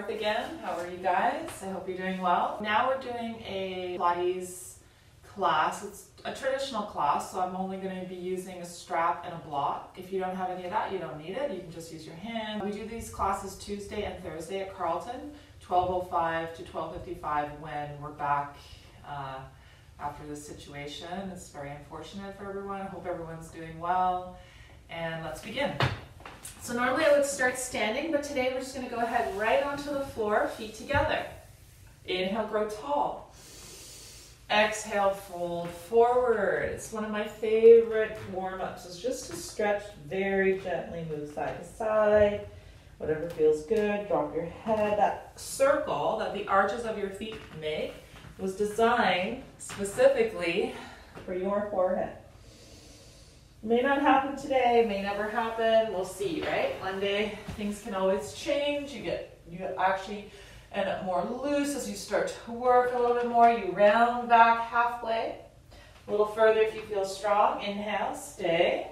forth again. How are you guys? I hope you're doing well. Now we're doing a Pilates class. It's a traditional class, so I'm only going to be using a strap and a block. If you don't have any of that, you don't need it. You can just use your hand. We do these classes Tuesday and Thursday at Carlton, 12:05 to 12:55 when we're back after this situation. It's very unfortunate for everyone. I hope everyone's doing well. And let's begin. So normally I would start standing, but today we're just going to go ahead right onto the floor, feet together. Inhale, grow tall. Exhale, fold forward. It's one of my favorite warm-ups, is just to stretch very gently, move side to side, whatever feels good. Drop your head. That circle that the arches of your feet make was designed specifically for your forehead. May not happen today, may never happen, we'll see, right? One day things can always change. You actually end up more loose as you start to work a little bit more. You round back halfway, a little further if you feel strong. Inhale, stay.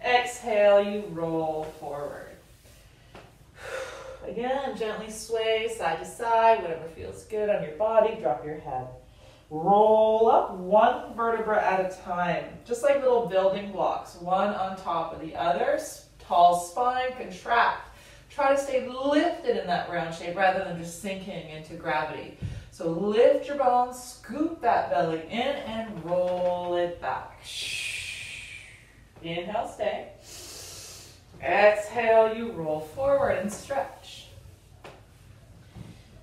Exhale, you roll forward. Again, gently sway side to side, whatever feels good on your body. Drop your head. Roll up one vertebra at a time, just like little building blocks, one on top of the other. Tall spine, contract. Try to stay lifted in that round shape rather than just sinking into gravity. So lift your bones, scoop that belly in, and roll it back. Inhale, stay. Exhale, you roll forward and stretch.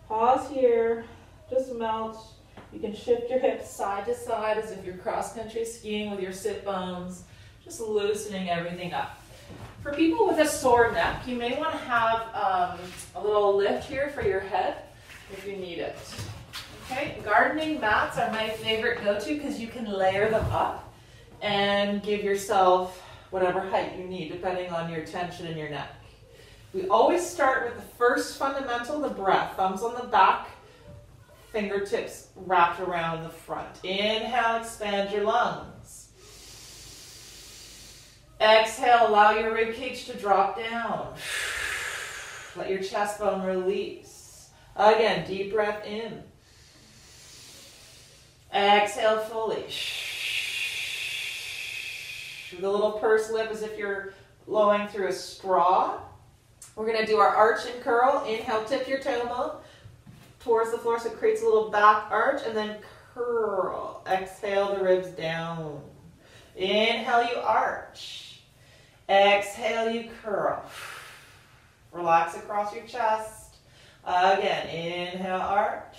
Pause here, just melt. You can shift your hips side to side as if you're cross-country skiing with your sit bones, just loosening everything up. For people with a sore neck, you may want to have a little lift here for your head if you need it. Okay, gardening mats are my favorite go-to because you can layer them up and give yourself whatever height you need depending on your tension in your neck. We always start with the first fundamental, the breath. Thumbs on the back, fingertips wrapped around the front. Inhale, expand your lungs. Exhale, allow your rib cage to drop down. Let your chest bone release. Again, deep breath in. Exhale fully. The little pursed lip as if you're blowing through a straw. We're going to do our arch and curl. Inhale, tip your tailbone towards the floor so it creates a little back arch, and then curl. Exhale the ribs down. Inhale, you arch. Exhale, you curl. Relax across your chest. Again, inhale, arch.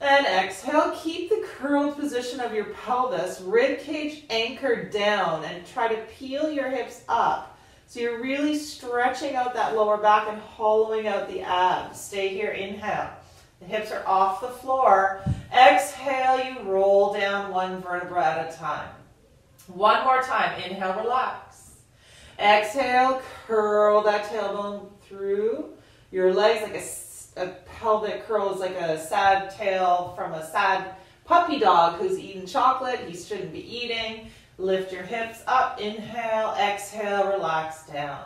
And exhale, keep the curled position of your pelvis, rib cage anchored down, and try to peel your hips up. So you're really stretching out that lower back and hollowing out the abs. Stay here, inhale. The hips are off the floor. Exhale, you roll down one vertebra at a time. One more time, inhale, relax. Exhale, curl that tailbone through your legs like a pelvic curl is like a sad tail from a sad puppy dog who's eating chocolate. He shouldn't be eating. Lift your hips up, inhale, exhale, relax down.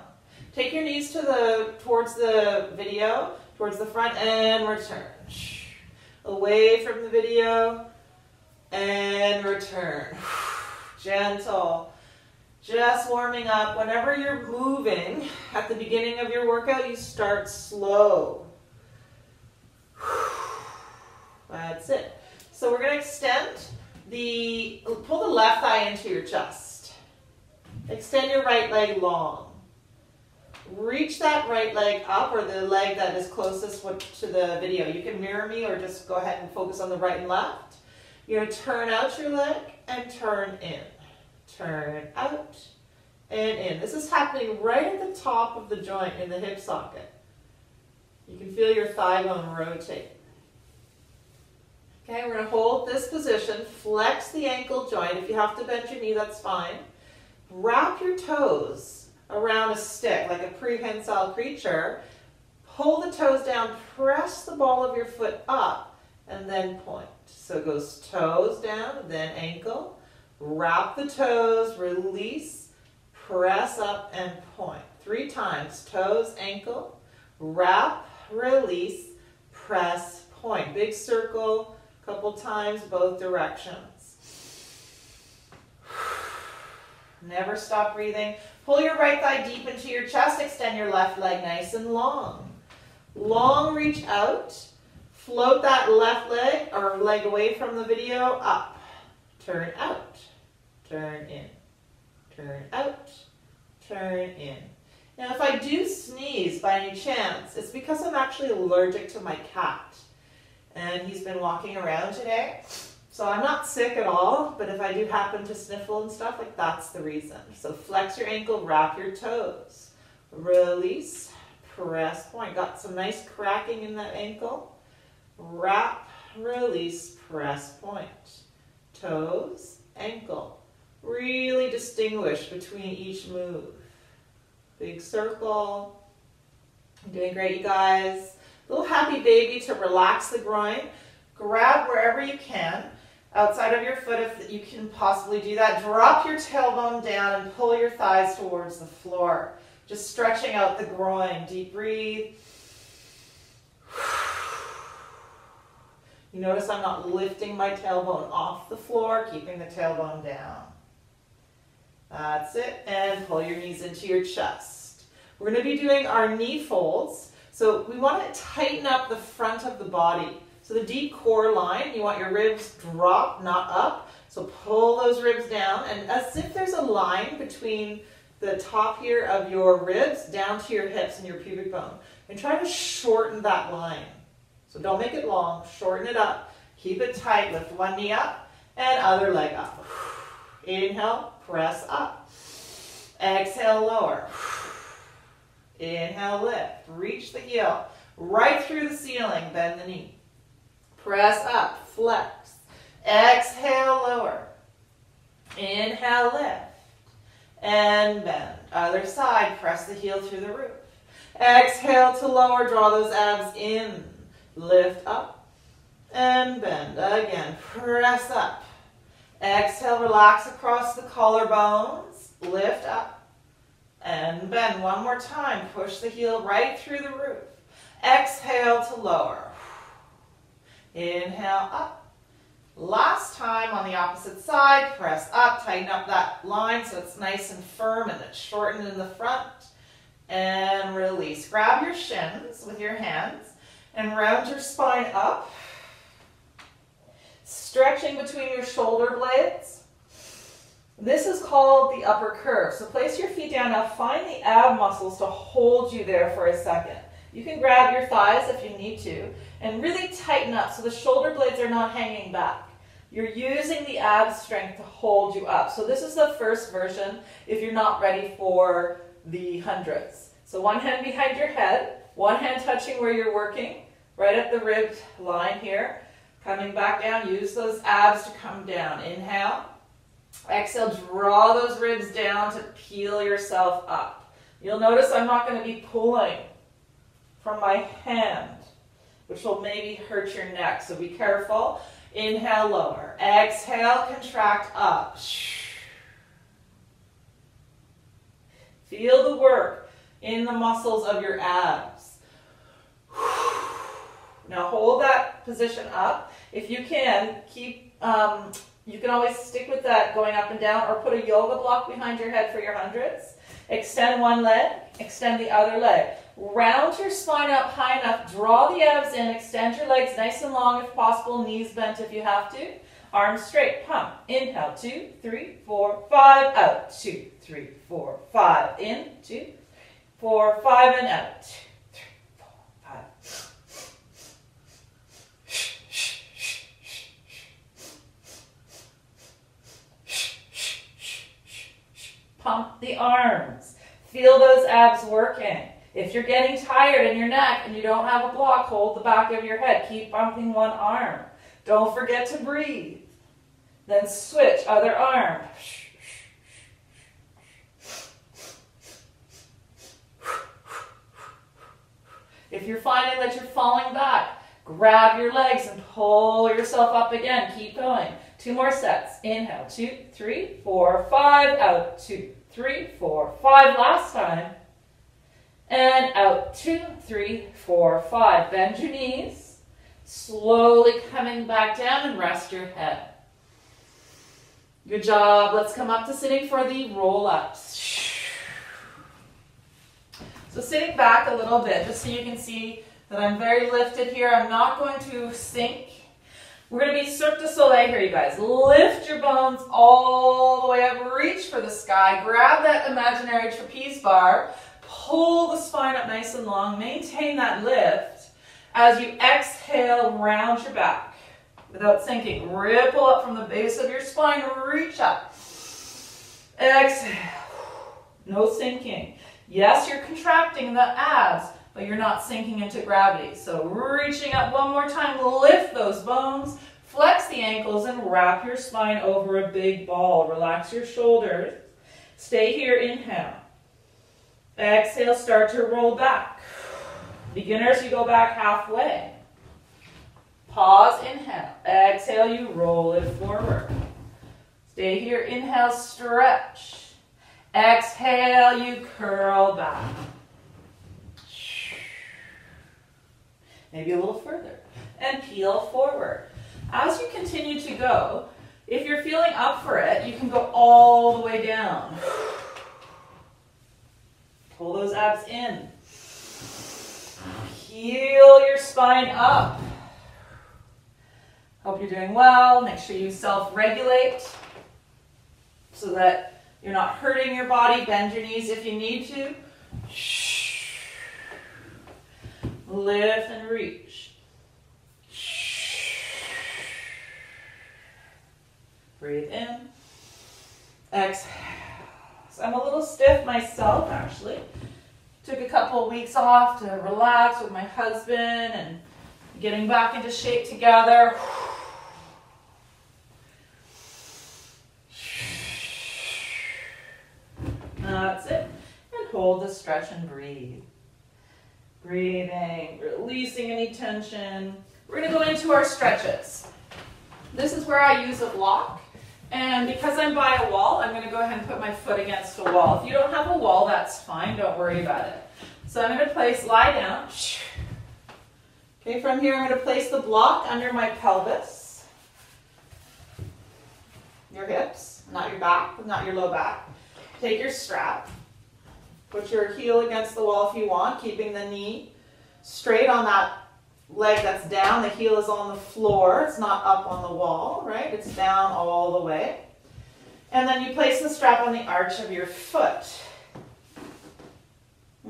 Take your knees towards the video, towards the front, and return. Away from the video, and return. Gentle. Just warming up. Whenever you're moving, at the beginning of your workout, you start slow. That's it. So we're going to extend. Pull the left thigh into your chest. Extend your right leg long. Reach that right leg up, or the leg that is closest to the video. You can mirror me or just go ahead and focus on the right and left. You're going to turn out your leg and turn in. Turn out and in. This is happening right at the top of the joint in the hip socket. You can feel your thigh bone rotate. Okay, we're going to hold this position, flex the ankle joint. If you have to bend your knee, that's fine. Wrap your toes around a stick like a prehensile creature. Pull the toes down, press the ball of your foot up, and then point. So it goes toes down, then ankle. Wrap the toes, release, press up, and point. 3 times. Toes, ankle, wrap, release, press, point. Big circle, a couple times, both directions. Never stop breathing. Pull your right thigh deep into your chest. Extend your left leg nice and long. Long reach out. Float that left leg or leg away from the video. Up. Turn out. Turn in. Turn out. Turn in. Now if I do sneeze by any chance, it's because I'm actually allergic to my cat. And he's been walking around today. So I'm not sick at all, but if I do happen to sniffle and stuff, like that's the reason. So flex your ankle, wrap your toes. Release, press, point. Got some nice cracking in that ankle. Wrap, release, press, point. Toes, ankle. Really distinguish between each move. Big circle. Doing great, you guys. Little happy baby to relax the groin. Grab wherever you can. Outside of your foot, if you can possibly do that. Drop your tailbone down and pull your thighs towards the floor. Just stretching out the groin. Deep breathe. You notice I'm not lifting my tailbone off the floor, keeping the tailbone down. That's it. And pull your knees into your chest. We're going to be doing our knee folds. So we want to tighten up the front of the body. So the deep core line, you want your ribs drop, not up. So pull those ribs down, and as if there's a line between the top here of your ribs down to your hips and your pubic bone. And try to shorten that line. So don't make it long, shorten it up. Keep it tight, lift one knee up and other leg up. Inhale, press up. Exhale, lower. Inhale, lift. Reach the heel. Right through the ceiling, bend the knee. Press up, flex. Exhale, lower. Inhale, lift. And bend. Other side, press the heel through the roof. Exhale to lower, draw those abs in. Lift up and bend. Again, press up. Exhale, relax across the collarbones. Lift up and bend. One more time. Push the heel right through the roof. Exhale to lower. Inhale up. Last time on the opposite side. Press up. Tighten up that line so it's nice and firm and it's shortened in the front. And release. Grab your shins with your hands and round your spine up. Stretching between your shoulder blades. This is called the upper curve. So place your feet down. Now find the ab muscles to hold you there for a second. You can grab your thighs if you need to and really tighten up so the shoulder blades are not hanging back. You're using the ab strength to hold you up. So this is the first version if you're not ready for the hundreds. So one hand behind your head, one hand touching where you're working, right at the rib line here. Coming back down, use those abs to come down. Inhale. Exhale, draw those ribs down to peel yourself up. You'll notice I'm not going to be pulling from my hand, which will maybe hurt your neck, so be careful. Inhale, lower. Exhale, contract up. Feel the work in the muscles of your abs. Now hold that position up. If you can, you can always stick with that going up and down or put a yoga block behind your head for your hundreds. Extend one leg, extend the other leg. Round your spine up high enough, draw the abs in, extend your legs nice and long if possible, knees bent if you have to. Arms straight, pump. Inhale, 2, 3, 4, 5, out. 2, 3, 4, 5, in, 2, 4, 5, and out. 2, 3, 4, 5. Pump the arms. Feel those abs working. If you're getting tired in your neck and you don't have a block, hold the back of your head. Keep bumping one arm. Don't forget to breathe. Then switch, other arm. If you're finding that you're falling back, grab your legs and pull yourself up again. Keep going. 2 more sets. Inhale, 2, 3, 4, 5, out. 2, 3, 4, 5. Last time. And out, 2, 3, 4, 5. Bend your knees. Slowly coming back down and rest your head. Good job. Let's come up to sitting for the roll-ups. So sitting back a little bit, just so you can see that I'm very lifted here. I'm not going to sink. We're going to be Cirque du Soleil here, you guys. Lift your bones all the way up. Reach for the sky. Grab that imaginary trapeze bar. Pull the spine up nice and long. Maintain that lift. As you exhale, round your back without sinking. Ripple up from the base of your spine. Reach up. Exhale. No sinking. Yes, you're contracting the abs, but you're not sinking into gravity. So reaching up one more time. Lift those bones. Flex the ankles and wrap your spine over a big ball. Relax your shoulders. Stay here. Inhale. Exhale, start to roll back. Beginners, you go back halfway. Pause, inhale. Exhale, you roll it forward. Stay here, inhale, stretch. Exhale, you curl back. Maybe a little further. And peel forward. As you continue to go, if you're feeling up for it, you can go all the way down. Pull those abs in. Heel your spine up. Hope you're doing well. Make sure you self-regulate so that you're not hurting your body. Bend your knees if you need to. Lift and reach. Breathe in. Exhale. So I'm a little stiff myself, actually. Took a couple of weeks off to relax with my husband and getting back into shape together. That's it. And hold the stretch and breathe. Breathing, releasing any tension. We're going to go into our stretches. This is where I use a block. And because I'm by a wall, I'm going to go ahead and put my foot against a wall. If you don't have a wall, that's fine. Don't worry about it. So I'm going to lie down. Okay, from here I'm going to place the block under my pelvis. Your hips, not your back, not your low back. Take your strap. Put your heel against the wall if you want, keeping the knee straight on that leg that's down. The heel is on the floor. It's not up on the wall, right? It's down all the way. And then you place the strap on the arch of your foot.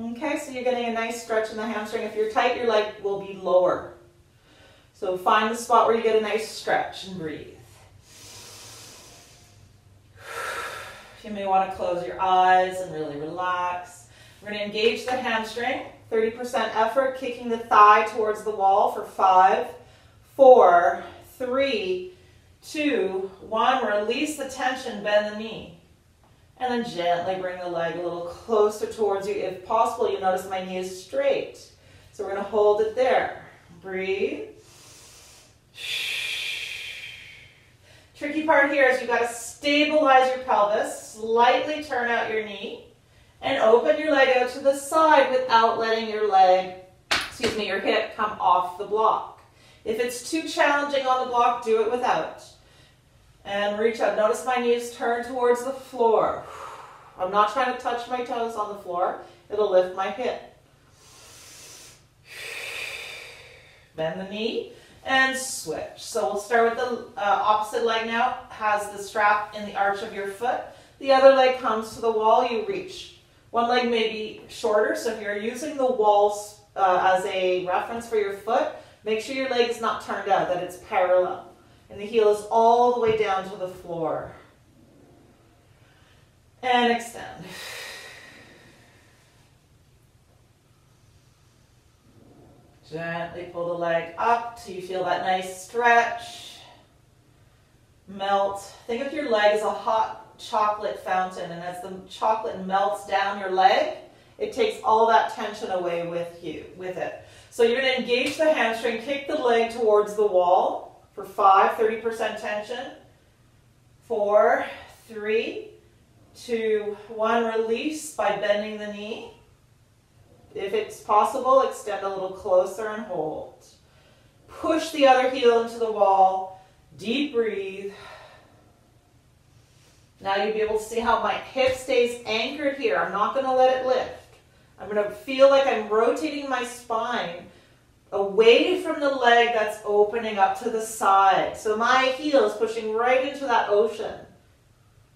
Okay, so you're getting a nice stretch in the hamstring. If you're tight, your leg will be lower. So find the spot where you get a nice stretch and breathe. You may want to close your eyes and really relax. We're going to engage the hamstring. 30% effort, kicking the thigh towards the wall for 5, 4, 3, 2, 1. Release the tension, bend the knee. And then gently bring the leg a little closer towards you. If possible, you notice my knee is straight. So we're going to hold it there. Breathe. Tricky part here is you've got to stabilize your pelvis, slightly turn out your knee, and open your leg out to the side without letting your your hip come off the block. If it's too challenging on the block, do it without. And reach up. Notice my knees turn towards the floor. I'm not trying to touch my toes on the floor. It'll lift my hip. Bend the knee and switch. So we'll start with the opposite leg now. Has the strap in the arch of your foot. The other leg comes to the wall. You reach. One leg may be shorter, so if you're using the walls as a reference for your foot, make sure your leg is not turned out, that it's parallel. And the heel is all the way down to the floor. And extend. Gently pull the leg up till you feel that nice stretch. Melt. Think of your leg as a hot chocolate fountain, and as the chocolate melts down your leg, it takes all that tension away with it. So you're going to engage the hamstring, kick the leg towards the wall for 5, 30% tension. 4, 3, 2, 1, release by bending the knee. If it's possible, extend a little closer and hold. Push the other heel into the wall. Deep breathe. Now you'll be able to see how my hip stays anchored here. I'm not going to let it lift. I'm going to feel like I'm rotating my spine away from the leg that's opening up to the side. So my heel is pushing right into that ocean.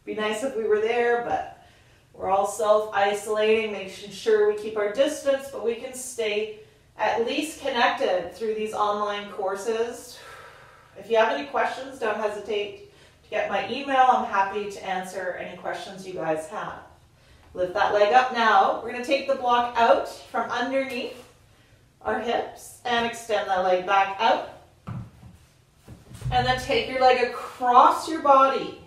Be nice if we were there, but we're all self-isolating, making sure we keep our distance, but we can stay at least connected through these online courses. If you have any questions, don't hesitate to get my email. I'm happy to answer any questions you guys have. Lift that leg up now. We're going to take the block out from underneath our hips and extend that leg back out. And then take your leg across your body.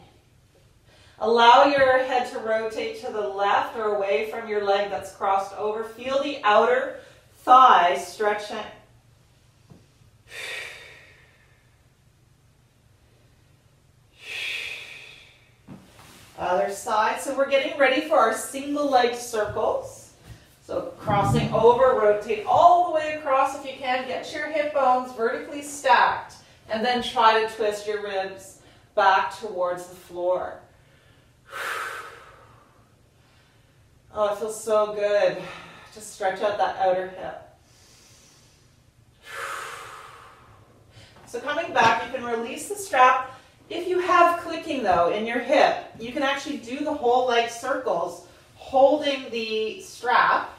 Allow your head to rotate to the left or away from your leg that's crossed over. Feel the outer thigh stretching. Other side. So we're getting ready for our single leg circles. So crossing over, rotate all the way across if you can. Get your hip bones vertically stacked. And then try to twist your ribs back towards the floor. Oh, it feels so good. Just stretch out that outer hip. So coming back, you can release the strap. If you have clicking though in your hip, you can actually do the whole leg circles holding the strap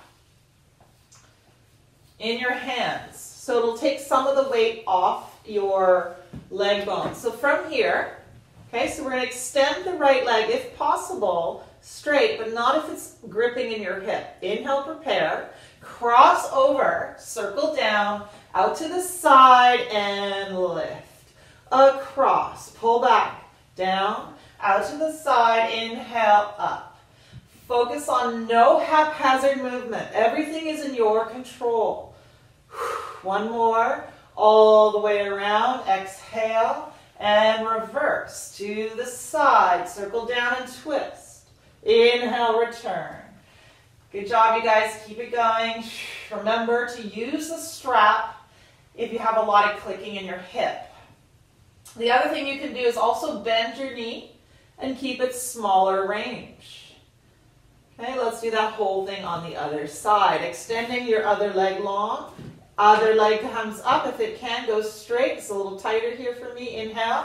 in your hands. So it'll take some of the weight off your leg bones. So from here, okay, so we're going to extend the right leg, if possible, straight, but not if it's gripping in your hip. Inhale, prepare. Cross over, circle down, out to the side, and lift. Across, pull back, down, out to the side, inhale, up. Focus on no haphazard movement. Everything is in your control. One more, all the way around, exhale, and reverse to the side. Circle down and twist. Inhale, return. Good job, you guys. Keep it going. Remember to use the strap if you have a lot of clicking in your hip. The other thing you can do is also bend your knee and keep it smaller range. Okay, let's do that whole thing on the other side. Extending your other leg long. Other leg comes up. If it can, go straight. It's a little tighter here for me. Inhale.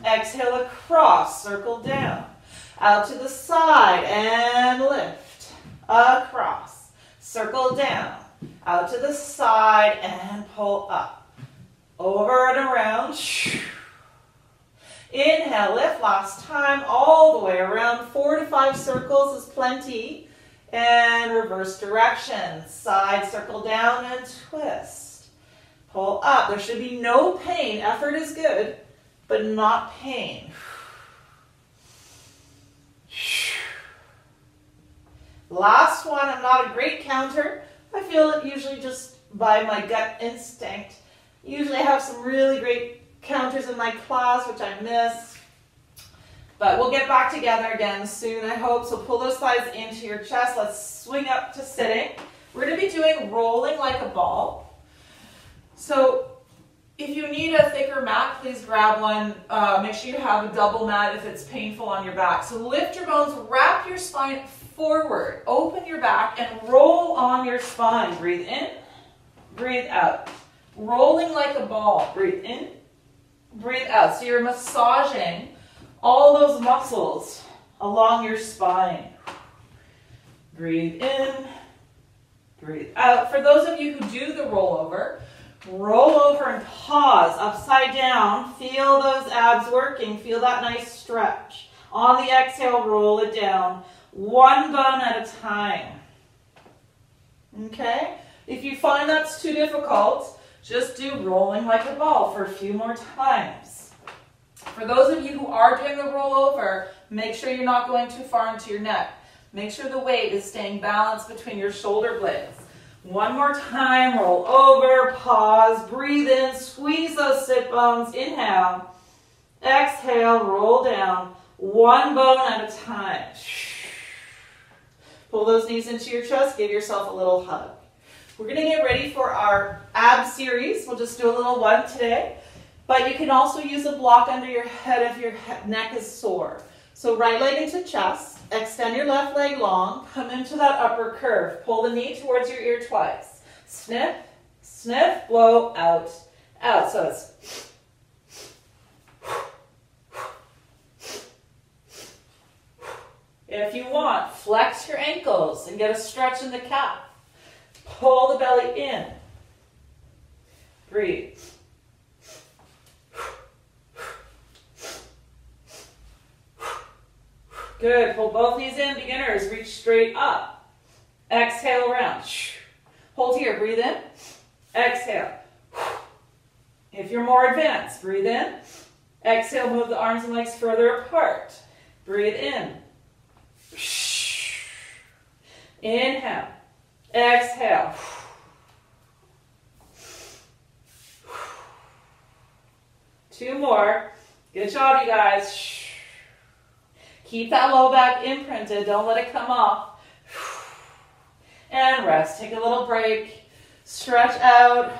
Exhale across. Circle down. Out to the side and lift. Across. Circle down. Out to the side and pull up. Over and around. Inhale, lift. Last time. All the way around. 4 to 5 circles is plenty. And reverse direction. Side, circle down and twist. Pull up. There should be no pain. Effort is good, but not pain. Last one. I'm not a great counter. I feel it usually just by my gut instinct. Usually I have some really great counters in my class, which I miss. But we'll get back together again soon, I hope. So pull those thighs into your chest. Let's swing up to sitting. We're going to be doing rolling like a ball. So if you need a thicker mat, please grab one. Make sure you have a double mat if it's painful on your back. So lift your bones, wrap your spine forward, open your back, and roll on your spine. Breathe in, breathe out. Rolling like a ball. Breathe in, breathe out. So you're massaging all those muscles along your spine. Breathe in, breathe out. For those of you who do the rollover, roll over and pause, upside down. Feel those abs working. Feel that nice stretch. On the exhale, roll it down. One bone at a time. Okay? If you find that's too difficult, just do rolling like a ball for a few more times. For those of you who are doing the rollover, make sure you're not going too far into your neck. Make sure the weight is staying balanced between your shoulder blades. One more time, roll over, pause, breathe in, squeeze those sit bones, inhale, exhale, roll down, one bone at a time. Pull those knees into your chest, give yourself a little hug. We're going to get ready for our ab series. We'll just do a little one today. But you can also use a block under your head if your neck is sore. So right leg into chest, extend your left leg long, come into that upper curve. Pull the knee towards your ear twice. Sniff, sniff, blow, out, out. So it's... If you want, flex your ankles and get a stretch in the calf. Pull the belly in. Breathe. Good. Pull both knees in, beginners. Reach straight up. Exhale around. Hold here. Breathe in. Exhale. If you're more advanced, breathe in. Exhale. Move the arms and legs further apart. Breathe in. Inhale. Exhale. Two more. Good job, you guys. Keep that low back imprinted. Don't let it come off. And rest. Take a little break. Stretch out.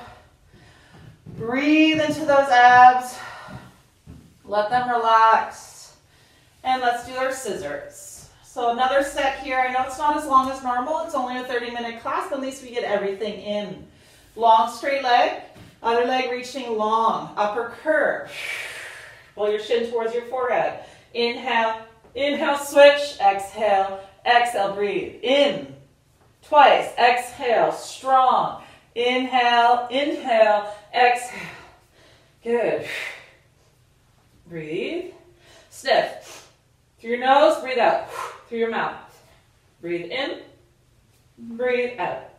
Breathe into those abs. Let them relax. And let's do our scissors. So another set here. I know it's not as long as normal. It's only a 30-minute class, but at least we get everything in. Long, straight leg. Other leg reaching long. Upper curve. Pull your shin towards your forehead. Inhale. Inhale, switch. Exhale. Exhale, breathe. In. Twice. Exhale. Strong. Inhale. Inhale. Exhale. Good. Breathe. Sniff. Through your nose, breathe out. Through your mouth. Breathe in. Breathe out.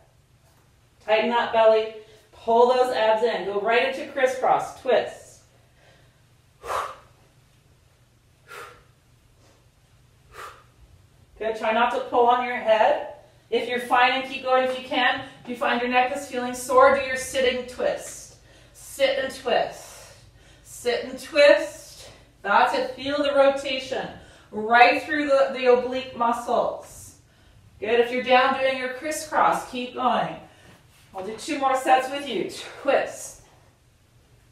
Tighten that belly. Pull those abs in. Go right into crisscross. Twist. Good. Try not to pull on your head. If you're fine, and keep going if you can. If you find your neck is feeling sore, do your sitting twist. Sit and twist. Sit and twist. That's it. Feel the rotation right through the oblique muscles. Good. If you're down doing your crisscross, keep going. I'll do 2 more sets with you. Twist.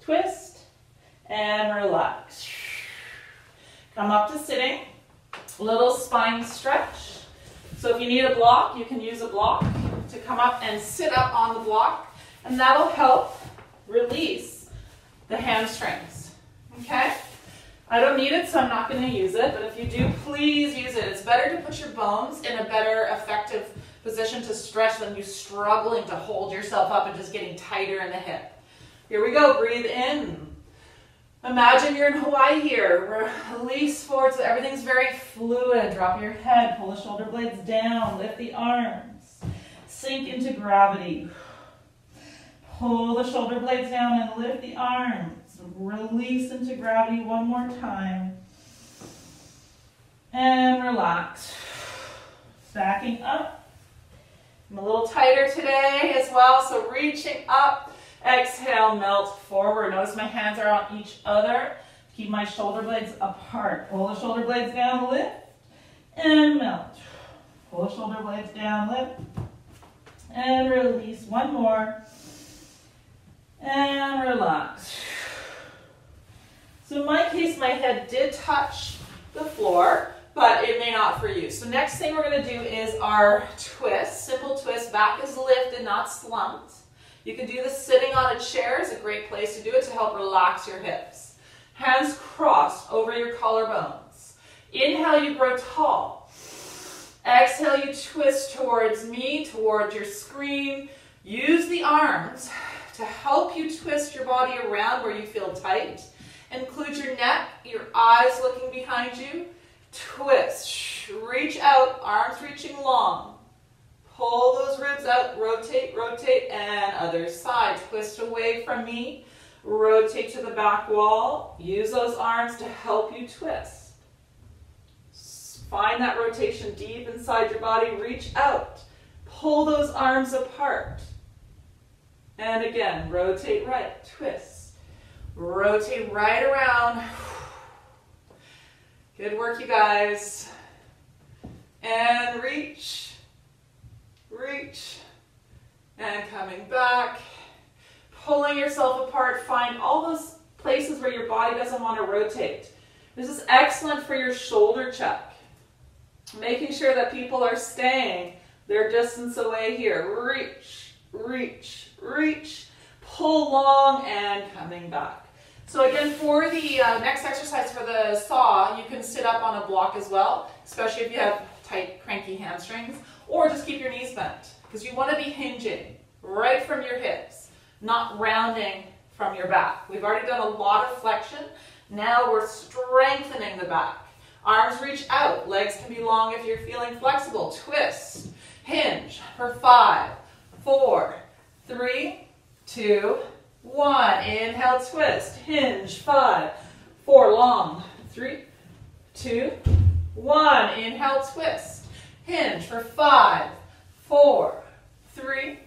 Twist. And relax. Come up to sitting. Little spine stretch. So if you need a block, you can use a block to come up and sit up on the block, and that'll help release the hamstrings. Okay? I don't need it, so I'm not going to use it, but if you do, please use it. It's better to put your bones in a better, effective position to stretch than you struggling to hold yourself up and just getting tighter in the hip. Here we go. Breathe in. Imagine you're in Hawaii here. Release forward so everything's very fluid. Drop your head. Pull the shoulder blades down. Lift the arms. Sink into gravity. Pull the shoulder blades down and lift the arms. Release into gravity one more time. And relax. Backing up. I'm a little tighter today as well, so reaching up. Exhale, melt forward. Notice my hands are on each other. Keep my shoulder blades apart. Pull the shoulder blades down, lift, and melt. Pull the shoulder blades down, lift, and release. One more. And relax. So in my case, my head did touch the floor, but it may not for you. So next thing we're going to do is our twist. Simple twist. Back is lifted, not slumped. You can do this sitting on a chair. It's a great place to do it to help relax your hips. Hands crossed over your collarbones. Inhale, you grow tall. Exhale, you twist towards me, towards your screen. Use the arms to help you twist your body around where you feel tight. Include your neck, your eyes looking behind you. Twist. Reach out, arms reaching long. Pull those ribs out, rotate, rotate, and other side. Twist away from me, rotate to the back wall. Use those arms to help you twist. Find that rotation deep inside your body, reach out. Pull those arms apart. And again, rotate right, twist. Rotate right around. Good work, you guys. And reach. Reach, And coming back, pulling yourself apart. Find all those places where your body doesn't want to rotate. This is excellent for your shoulder check. Making sure that people are staying their distance away here. Reach, reach, reach. Pull long and coming back. So again, for the next exercise for the saw, you can sit up on a block as well, especially if you have tight, cranky hamstrings, or just keep your knees bent, because you want to be hinging right from your hips, not rounding from your back. We've already done a lot of flexion. Now we're strengthening the back. Arms reach out. Legs can be long if you're feeling flexible. Twist. Hinge for 5, 4, 3, 2, 1. Inhale, twist. Hinge. 5, 4. Long. 3, 2, 1. Inhale, twist. Hinge for 5, 4, 3,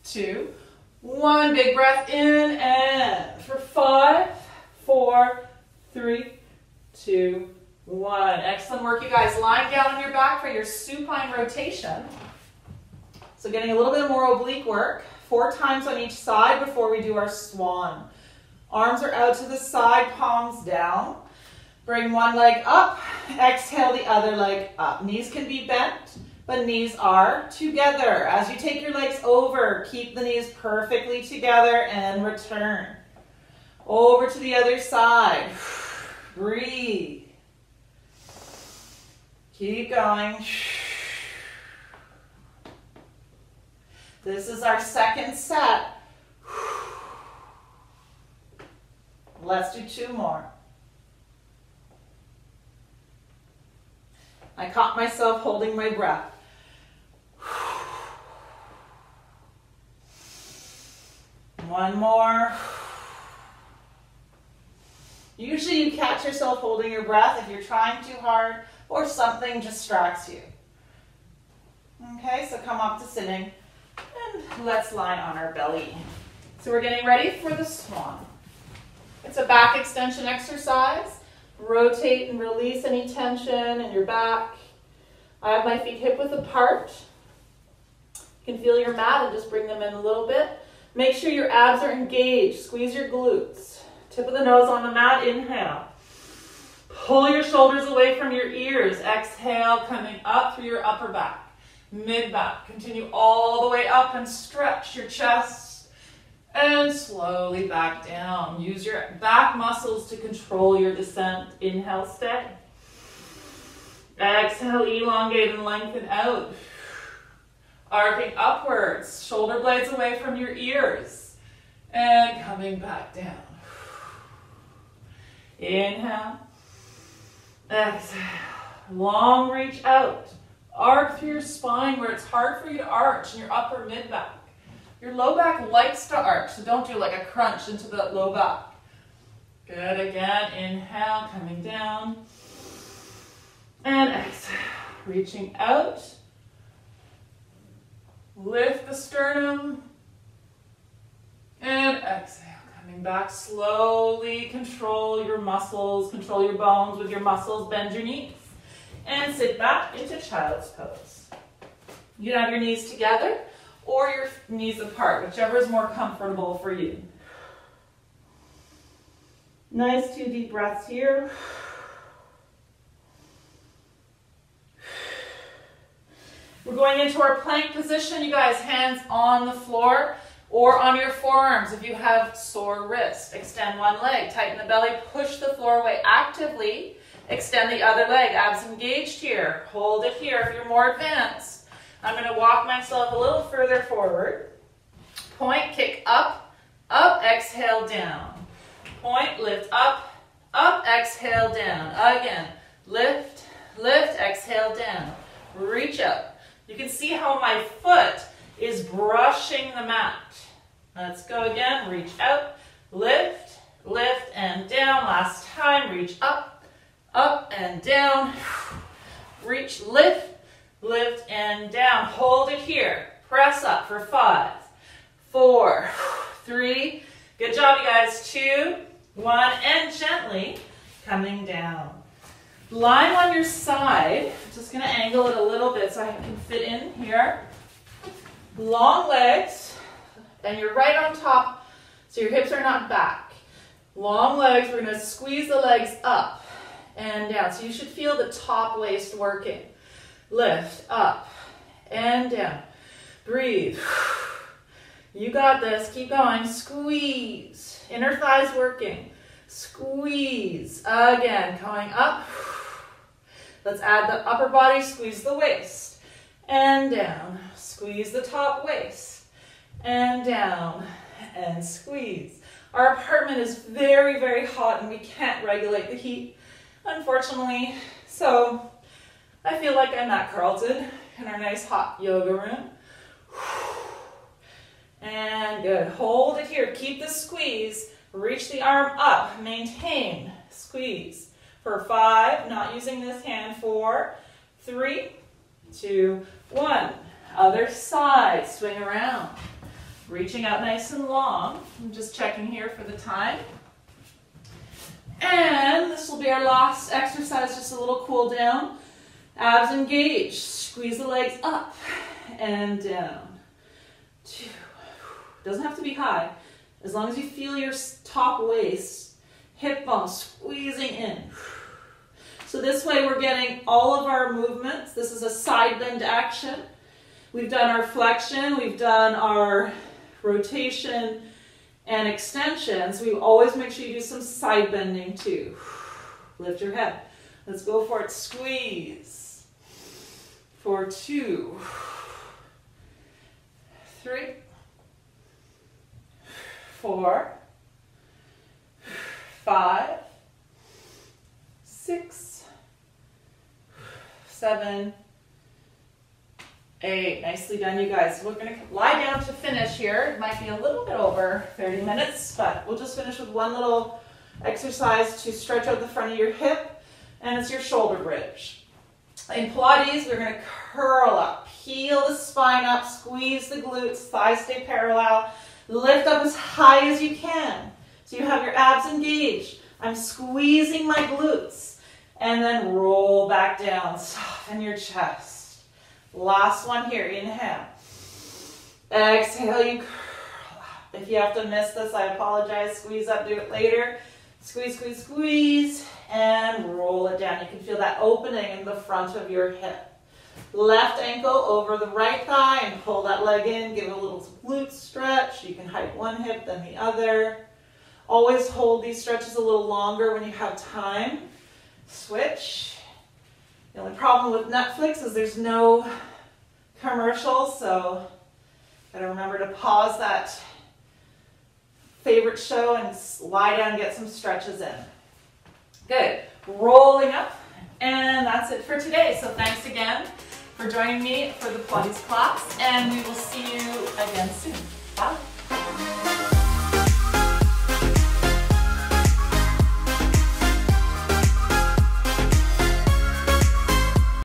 2, 1. Big breath in and for 5, 4, 3, 2, 1. Excellent work, you guys. Lying down on your back for your supine rotation. So getting a little bit more oblique work. 4 times on each side before we do our swan. Arms are out to the side, palms down. Bring one leg up. Exhale the other leg up. Knees can be bent, but knees are together. As you take your legs over, keep the knees perfectly together and return. Over to the other side. Breathe. Keep going. This is our second set. Let's do 2 more. I caught myself holding my breath. One more. Usually you catch yourself holding your breath if you're trying too hard or something distracts you. Okay, so come up to sitting and let's lie on our belly. So we're getting ready for the swan. It's a back extension exercise. Rotate and release any tension in your back. I have my feet hip width apart. You can feel your mat and just bring them in a little bit. Make sure your abs are engaged. Squeeze your glutes. Tip of the nose on the mat. Inhale. Pull your shoulders away from your ears. Exhale, coming up through your upper back, mid back. Continue all the way up and stretch your chest and slowly back down. Use your back muscles to control your descent. Inhale, stay. Exhale, elongate and lengthen out. Arcing upwards, shoulder blades away from your ears and coming back down. Inhale. Exhale. Long reach out. Arc through your spine where it's hard for you to arch in your upper mid back. Your low back likes to arch, so don't do like a crunch into the low back. Good, again. Inhale, coming down. And exhale. Reaching out. Lift the sternum. And exhale. Coming back slowly, control your muscles, control your bones with your muscles, bend your knees, and sit back into child's pose. You can have your knees together or your knees apart, whichever is more comfortable for you. Nice 2 deep breaths here. We're going into our plank position. You guys, hands on the floor or on your forearms if you have sore wrists. Extend one leg, tighten the belly, push the floor away actively. Extend the other leg, abs engaged here. Hold it here if you're more advanced. I'm going to walk myself a little further forward. Point, kick up, up, exhale, down. Point, lift up, up, exhale, down. Again, lift, lift, exhale, down. Reach up. You can see how my foot is brushing the mat. Let's go again. Reach out, lift, lift, and down. Last time, reach up, up, and down. Reach, lift, lift, and down. Hold it here. Press up for 5, 4, 3. Good job, you guys. 2, 1, and gently coming down. Lying on your side. I'm just going to angle it a little bit so I can fit in here. Long legs, and you're right on top, so your hips are not back. Long legs, we're gonna squeeze the legs up and down. So you should feel the top waist working. Lift up and down. Breathe. You got this. Keep going. Squeeze. Inner thighs working. Squeeze. Again, going up. Let's add the upper body. Squeeze the waist. And down. Squeeze the top waist. And down. And squeeze. Our apartment is very, very hot and we can't regulate the heat, unfortunately. So I feel like I'm at Carlton in our nice hot yoga room. And good. Hold it here. Keep the squeeze. Reach the arm up. Maintain. Squeeze. For 5. Not using this hand. 4, 3, 2, 1. Other side. Swing around. Reaching out nice and long. I'm just checking here for the time. And this will be our last exercise. Just a little cool down. Abs engaged. Squeeze the legs up and down. 2. Doesn't have to be high. As long as you feel your top waist, hip bone squeezing in. So this way we're getting all of our movements. This is a side bend action. We've done our flexion, we've done our rotation and extensions. We always make sure you do some side bending too. Lift your head. Let's go for it. Squeeze. For 2, 3, 4, 5, 6, 7, 8. Nicely done, you guys. We're going to lie down to finish here. It might be a little bit over 30 minutes, but we'll just finish with one little exercise to stretch out the front of your hip, and it's your shoulder bridge. In Pilates, we're going to curl up, heel the spine up, squeeze the glutes, thighs stay parallel, lift up as high as you can. So you have your abs engaged. I'm squeezing my glutes, and then roll back down, soften your chest. Last one here, inhale. Exhale, you curl up. If you have to miss this, I apologize. Squeeze up, do it later. Squeeze, squeeze, squeeze, and roll it down. You can feel that opening in the front of your hip. Left ankle over the right thigh and pull that leg in. Give it a little glute stretch. You can hike one hip, then the other. Always hold these stretches a little longer when you have time. Switch. The only problem with Netflix is there's no commercials, so gotta remember to pause that favorite show and lie down and get some stretches in. Good. Rolling up, and that's it for today. So thanks again for joining me for the Pilates class, and we will see you again soon. Bye.